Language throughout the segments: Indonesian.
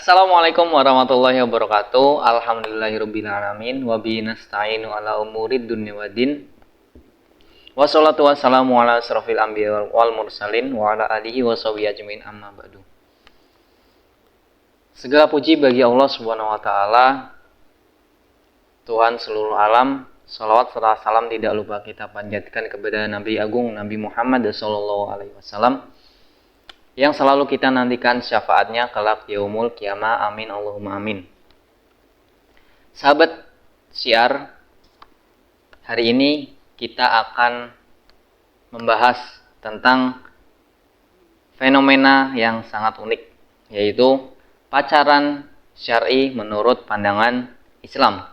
Assalamualaikum warahmatullahi wabarakatuh. Alhamdulillahirrabbilalamin. Wabihi nasta'inu ala umurid dunya waddin. Wassalatu wassalamu ala asrofil anbiya wal mursalin wa ala alihi wa sahbihi ajmain, amma ba'du. Segala puji bagi Allah Subhanahu wa taala, Tuhan seluruh alam. Salawat serta salam tidak lupa kita panjatkan kepada Nabi Agung Nabi Muhammad sallallahu alaihi wasallam yang selalu kita nantikan syafaatnya kelak yaumul qiyamah. Amin Allahumma amin. Sahabat Syiar, hari ini kita akan membahas tentang fenomena yang sangat unik, yaitu pacaran syar'i menurut pandangan Islam.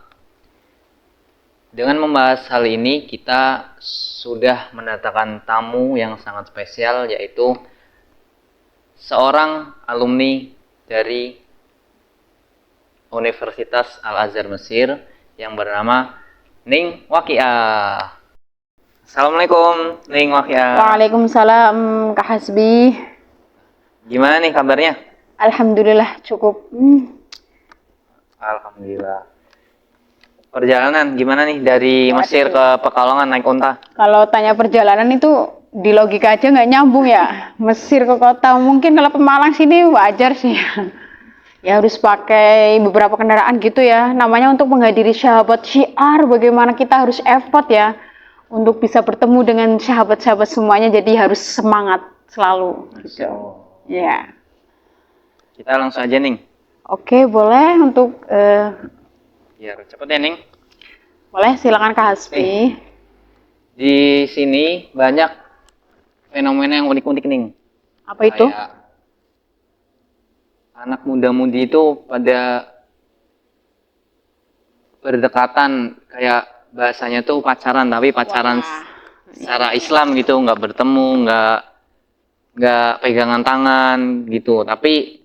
Dengan membahas hal ini, kita sudah mendatangkan tamu yang sangat spesial, yaitu seorang alumni dari Universitas Al-Azhar Mesir yang bernama Ning Waqiah. Assalamualaikum Ning Waqiah. Waalaikumsalam Kak Hasbi. Gimana nih kabarnya? Alhamdulillah cukup. Alhamdulillah. Perjalanan gimana nih dari Mesir ke Pekalongan naik unta? Kalau tanya perjalanan itu di logika aja nggak nyambung ya. Mesir ke kota, mungkin kalau Pemalang sini wajar sih. Ya harus pakai beberapa kendaraan gitu ya. Namanya untuk menghadiri sahabat Syiar, bagaimana kita harus effort ya untuk bisa bertemu dengan sahabat-sahabat semuanya. Jadi harus semangat selalu. Gitu. Ya. Kita langsung aja Ning. Oke, boleh untuk Biar cepet ya Ning. boleh, silakan Kak Hasbi. Di sini banyak fenomena yang unik-unik Ning. Apa itu? Kayak anak muda-mudi itu pada berdekatan, kayak bahasanya tuh pacaran, tapi pacaran secara Islam gitu, nggak bertemu, nggak pegangan tangan gitu, tapi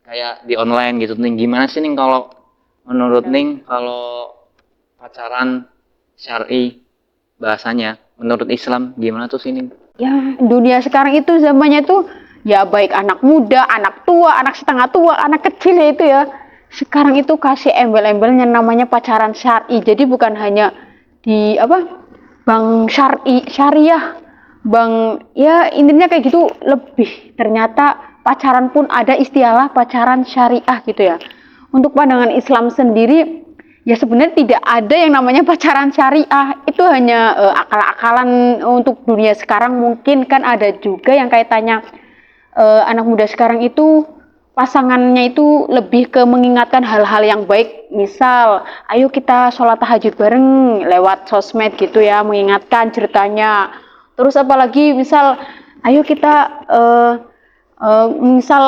kayak di online gitu Ning. Gimana sih Ning kalau menurut Ning kalau pacaran syar'i bahasanya menurut Islam gimana tuh sih Ning? Ya, dunia sekarang itu zamannya tuh ya baik anak muda, anak tua, anak setengah tua, anak kecil ya itu ya. Sekarang itu kasih embel-embelnya namanya pacaran syar'i. Jadi bukan hanya di bank syar'i, syariah, bank ya intinya kayak gitu, lebih ternyata pacaran pun ada istilah pacaran syariah gitu ya. Untuk pandangan Islam sendiri, ya sebenarnya tidak ada yang namanya pacaran syariah. Itu hanya akal-akalan untuk dunia sekarang. Mungkin kan ada juga yang kaitannya anak muda sekarang itu pasangannya itu lebih ke mengingatkan hal-hal yang baik. Misal, ayo kita sholat tahajud bareng lewat sosmed gitu ya, mengingatkan ceritanya. Terus apalagi misal, ayo kita misal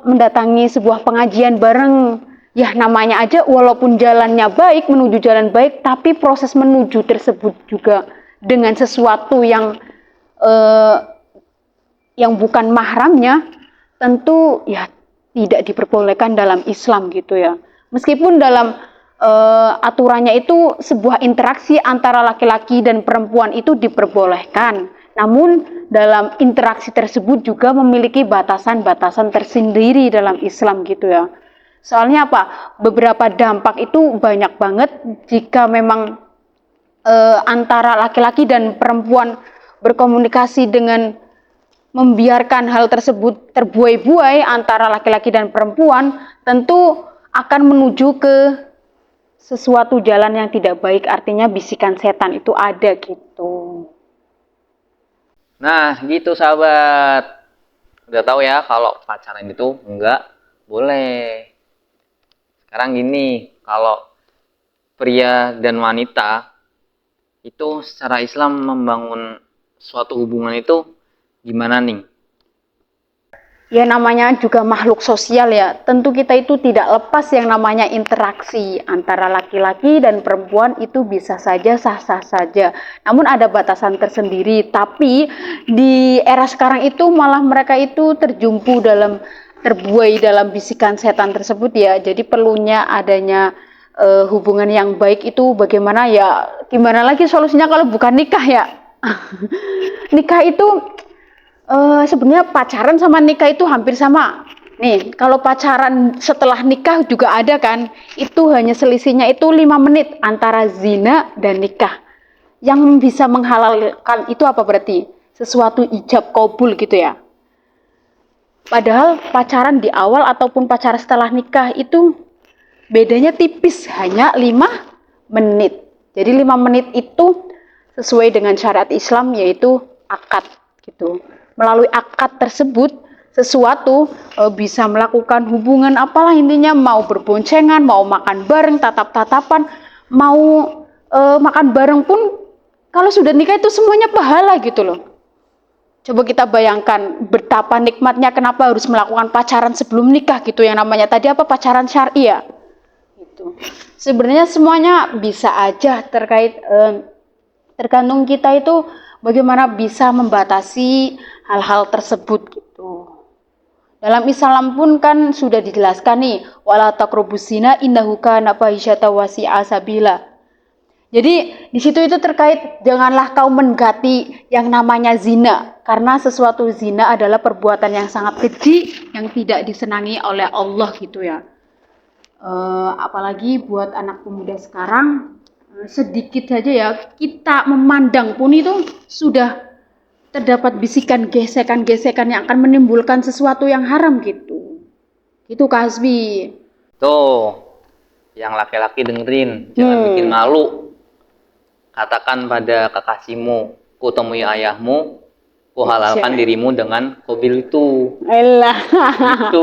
mendatangi sebuah pengajian bareng. Ya namanya aja walaupun jalannya baik, menuju jalan baik, tapi proses menuju tersebut juga dengan sesuatu yang bukan mahramnya, tentu ya tidak diperbolehkan dalam Islam gitu ya. Meskipun dalam aturannya itu sebuah interaksi antara laki-laki dan perempuan itu diperbolehkan, namun dalam interaksi tersebut juga memiliki batasan-batasan tersendiri dalam Islam gitu ya. Soalnya apa? Beberapa dampak itu banyak banget jika memang antara laki-laki dan perempuan berkomunikasi dengan membiarkan hal tersebut terbuai-buai antara laki-laki dan perempuan, tentu akan menuju ke sesuatu jalan yang tidak baik, artinya bisikan setan itu ada gitu. Nah gitu sahabat, udah tahu ya kalau pacaran itu enggak boleh. Sekarang gini, kalau pria dan wanita itu secara Islam membangun suatu hubungan itu gimana Ning? Ya namanya juga makhluk sosial ya, tentu kita itu tidak lepas yang namanya interaksi antara laki-laki dan perempuan itu bisa saja sah-sah saja. Namun ada batasan tersendiri, tapi di era sekarang itu malah mereka itu terbuai dalam bisikan setan tersebut ya. Jadi perlunya adanya hubungan yang baik itu bagaimana ya, gimana lagi solusinya kalau bukan nikah ya. Nikah itu sebenarnya pacaran sama nikah itu hampir sama. Nih, kalau pacaran setelah nikah juga ada kan, itu hanya selisihnya itu 5 menit antara zina dan nikah. Yang bisa menghalalkan itu apa berarti? Sesuatu ijab kabul gitu ya. Padahal pacaran di awal ataupun pacaran setelah nikah itu bedanya tipis, hanya 5 menit. Jadi 5 menit itu sesuai dengan syariat Islam yaitu akad gitu. Melalui akad tersebut sesuatu bisa melakukan hubungan apalah intinya, mau berboncengan, mau makan bareng, tatap-tatapan, mau makan bareng pun kalau sudah nikah itu semuanya pahala gitu loh. Coba kita bayangkan betapa nikmatnya kenapa harus melakukan pacaran sebelum nikah gitu, yang namanya tadi apa, pacaran syar'i ya. Gitu. Sebenarnya semuanya bisa aja tergantung kita itu bagaimana bisa membatasi hal-hal tersebut gitu. Dalam Islam pun kan sudah dijelaskan nih, wala taqrabuz zina innahu kana fahisyata wasi'a sabila. Jadi di situ itu terkait janganlah kau mendekati yang namanya zina, karena sesuatu zina adalah perbuatan yang sangat keji yang tidak disenangi oleh Allah gitu ya. Apalagi buat anak pemuda sekarang, sedikit saja ya kita memandang pun itu sudah terdapat bisikan gesekan-gesekan yang akan menimbulkan sesuatu yang haram gitu. Gitu Kak Hasbi. Tuh, yang laki-laki dengerin, jangan bikin malu. Katakan pada kekasihmu, ku temui ayahmu, ku halalkan dirimu dengan kobil itu. Elah. Gitu.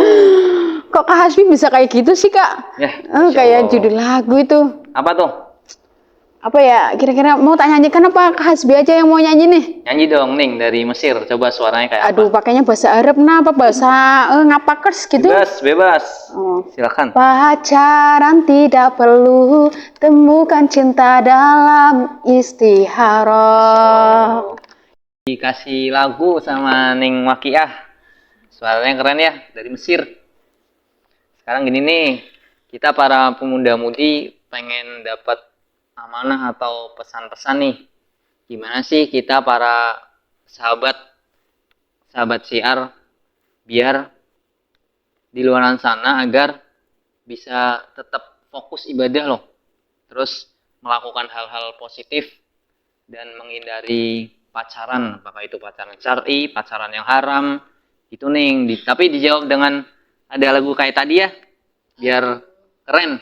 Kok Kak Hasbi bisa kayak gitu sih Kak? Ya, Kayak judul lagu itu. apa tuh? Apa ya? Kira-kira mau tak nyanyikan apa Kak Hasbi aja yang mau nyanyi nih? Nyanyi dong, Ning, dari Mesir. Coba suaranya kayak Aduh, apa? pakainya bahasa Arab nah apa bahasa ngapakers gitu? Bebas. Oh. Silakan. Pacaran tidak perlu, temukan cinta dalam istikharah. Dikasih lagu sama Ning Wakiah. Suaranya keren ya, dari Mesir. Sekarang gini nih, kita para pemuda-mudi pengen dapat amanah atau pesan-pesan nih. Gimana sih kita para sahabat syiar biar di luar sana agar bisa tetap fokus ibadah loh. Terus melakukan hal-hal positif dan menghindari pacaran, apakah itu pacaran syar'i, pacaran yang haram, itu nih. Tapi dijawab dengan ada lagu kayak tadi ya, biar keren.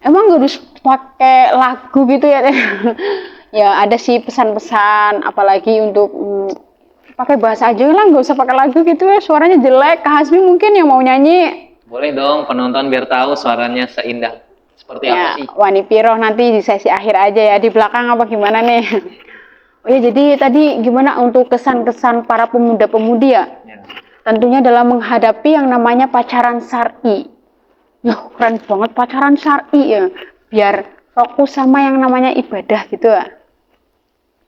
Emang gak harus pakai lagu gitu ya? Ya ada sih pesan-pesan, apalagi untuk pakai bahasa aja lah, nggak usah pakai lagu gitu ya. Suaranya jelek, Kak Hasbi mungkin yang mau nyanyi. Boleh dong, penonton biar tahu suaranya seindah seperti apa sih. Wani Piroh nanti di sesi akhir aja ya, di belakang apa gimana nih? Oh ya, jadi tadi gimana untuk kesan-kesan para pemuda-pemudi ya? Tentunya dalam menghadapi yang namanya pacaran syar'i. Ya keren banget pacaran syar'i ya, biar fokus sama yang namanya ibadah gitu ya.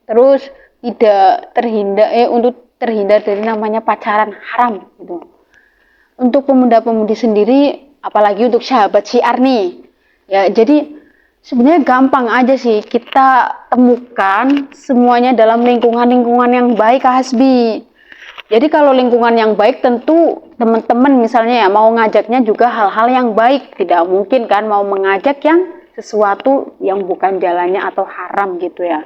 Terus tidak terhindar dari namanya pacaran haram gitu. Untuk pemuda-pemudi sendiri, apalagi untuk sahabat syiar nih, ya jadi sebenarnya gampang aja sih kita temukan semuanya dalam lingkungan yang baik Kak Hasbi. Jadi kalau lingkungan yang baik tentu teman-teman misalnya ya mau ngajaknya juga hal-hal yang baik. Tidak mungkin kan mau mengajak yang sesuatu yang bukan jalannya atau haram gitu ya.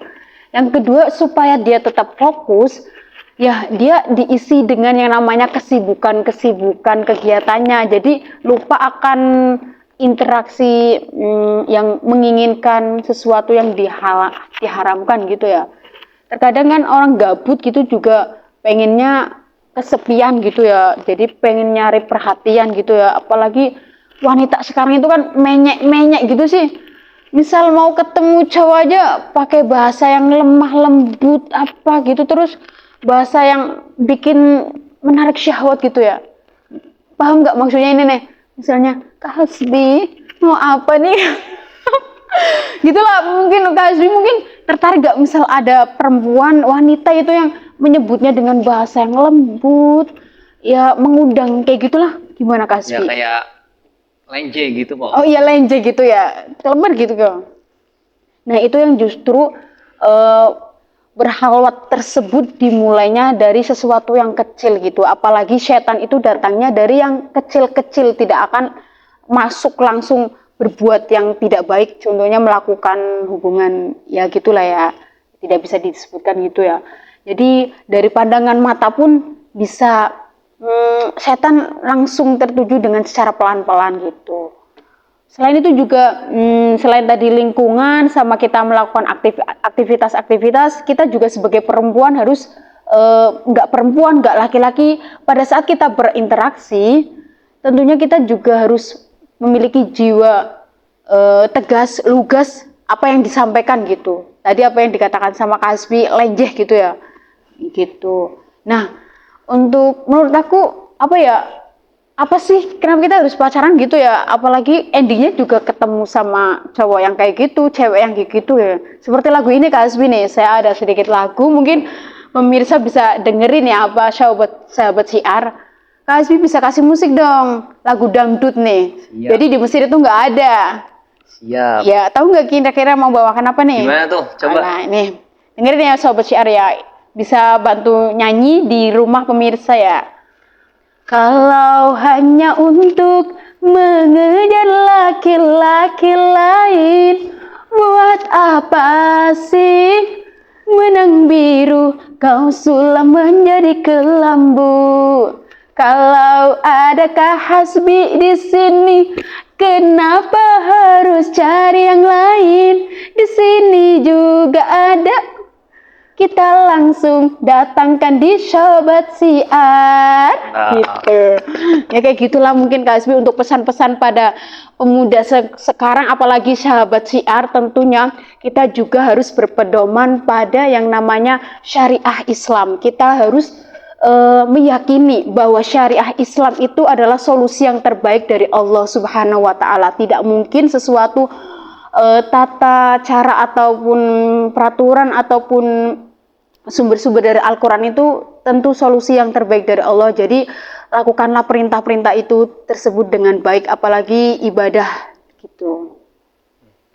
Yang kedua, supaya dia tetap fokus, ya dia diisi dengan yang namanya kesibukan kegiatannya. Jadi lupa akan interaksi yang menginginkan sesuatu yang diharamkan gitu ya. Terkadang kan orang gabut gitu juga pengennya kesepian gitu ya, jadi pengen nyari perhatian gitu ya. Apalagi wanita sekarang itu kan menyek gitu sih. Misal mau ketemu cowok aja pakai bahasa yang lemah lembut apa gitu, terus bahasa yang bikin menarik syahwat gitu ya. Paham nggak maksudnya ini nih? Misalnya, Kak Hasbi mau apa nih? Gitulah, mungkin Kak Hasbi mungkin tertarik gak misal ada perempuan wanita itu yang menyebutnya dengan bahasa yang lembut, ya mengundang kayak gitulah. Gimana Kak Hasbi? Ya kayak lenje gitu kok. Oh iya lenje gitu ya, kelemer gitu kok. Nah itu yang justru berhalwat tersebut dimulainya dari sesuatu yang kecil gitu. Apalagi setan itu datangnya dari yang kecil-kecil, tidak akan masuk langsung berbuat yang tidak baik. Contohnya melakukan hubungan ya gitulah ya. Tidak bisa disebutkan gitu ya. Jadi dari pandangan mata pun bisa setan langsung tertuju dengan secara pelan-pelan gitu. Selain itu juga, selain tadi lingkungan sama kita melakukan aktivitas-aktivitas, kita juga sebagai perempuan harus, nggak perempuan, nggak laki-laki, pada saat kita berinteraksi, tentunya kita juga harus memiliki jiwa tegas, lugas, apa yang disampaikan gitu. Tadi apa yang dikatakan sama Kak Hasbi, lenjeh gitu ya, gitu. Nah, untuk menurut aku, apa sih kenapa kita harus pacaran gitu ya, apalagi endingnya juga ketemu sama cowok yang kayak gitu, cewek yang kayak gitu ya, seperti lagu ini Kak Hasbi nih, saya ada sedikit lagu, mungkin pemirsa bisa dengerin ya, apa sahabat siar, Kak Hasbi bisa kasih musik dong, lagu dangdut nih. Siap. Jadi di Mesir itu nggak ada. Siap. Ya, tahu nggak kira-kira mau bawakan apa nih? Gimana tuh? Coba. Nah, ini dengerin ya sahabat siar ya, bisa bantu nyanyi di rumah pemirsa ya. Kalau hanya untuk mengejar laki-laki lain, buat apa sih benang biru kau sulam menjadi kelambu? Kalau ada Kak Hasbi di sini, kenapa harus cari yang lain? Di sini juga ada. Kita langsung datangkan di Sobat Siar, gitu. Ya kayak gitulah mungkin Kak Hasbi untuk pesan-pesan pada pemuda sekarang, apalagi sahabat siar, tentunya kita juga harus berpedoman pada yang namanya syariah Islam. Kita harus meyakini bahwa syariah Islam itu adalah solusi yang terbaik dari Allah Subhanahu wa Ta'ala. Tidak mungkin sesuatu tata cara ataupun peraturan ataupun sumber-sumber dari Al-Quran itu tentu solusi yang terbaik dari Allah. Jadi lakukanlah perintah-perintah itu tersebut dengan baik, apalagi ibadah gitu.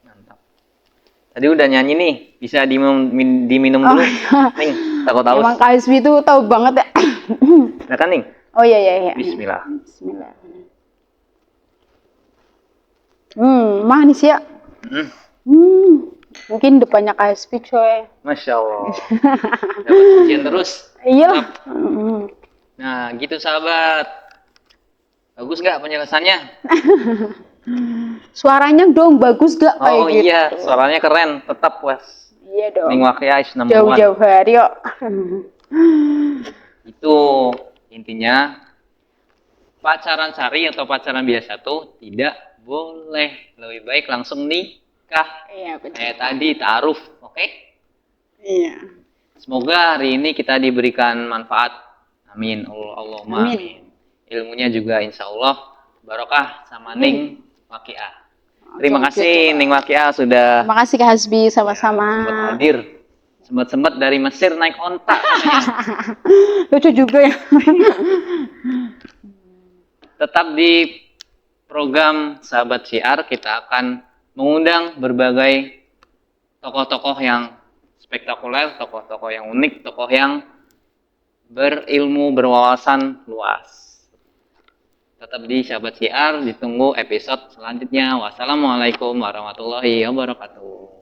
Mantap. Tadi udah nyanyi nih, bisa diminum dulu. Ning, takut haus. Emang Kak Hasbi itu tahu banget ya. Nah kan Ning? Oh iya. Bismillah. Bismillah. Manis ya. Mungkin depannya Kak Hasbi coy. Masya Allah. Dapat ujian terus. Iya. Nah, gitu sahabat. Bagus nggak penjelasannya? Suaranya dong bagus gak kayak Oh gitu? iya, suaranya keren. Tetap was. Iya dong. Ning Wakia is number one. Jauh-jauh hari yuk. Itu intinya pacaran syari atau pacaran biasa tuh tidak boleh. Lebih baik langsung nikah. Iya betul. Kayak tadi ta'aruf, oke? Iya. Semoga hari ini kita diberikan manfaat. Amin. Allahumma amin. Ilmunya juga insya Allah barokah sama Ning Wakia. Terima kasih Ning Wakia sudah Terima kasih Kak Hasbi, sama-sama. sempat hadir. Sempat dari Mesir naik onta. Lucu juga ya. Tetap di program Sahabat Syiar kita akan mengundang berbagai tokoh-tokoh yang spektakuler, tokoh-tokoh yang unik, tokoh yang berilmu, berwawasan luas. Tetap di Sahabat Syiar, ditunggu episode selanjutnya. Wassalamualaikum warahmatullahi wabarakatuh.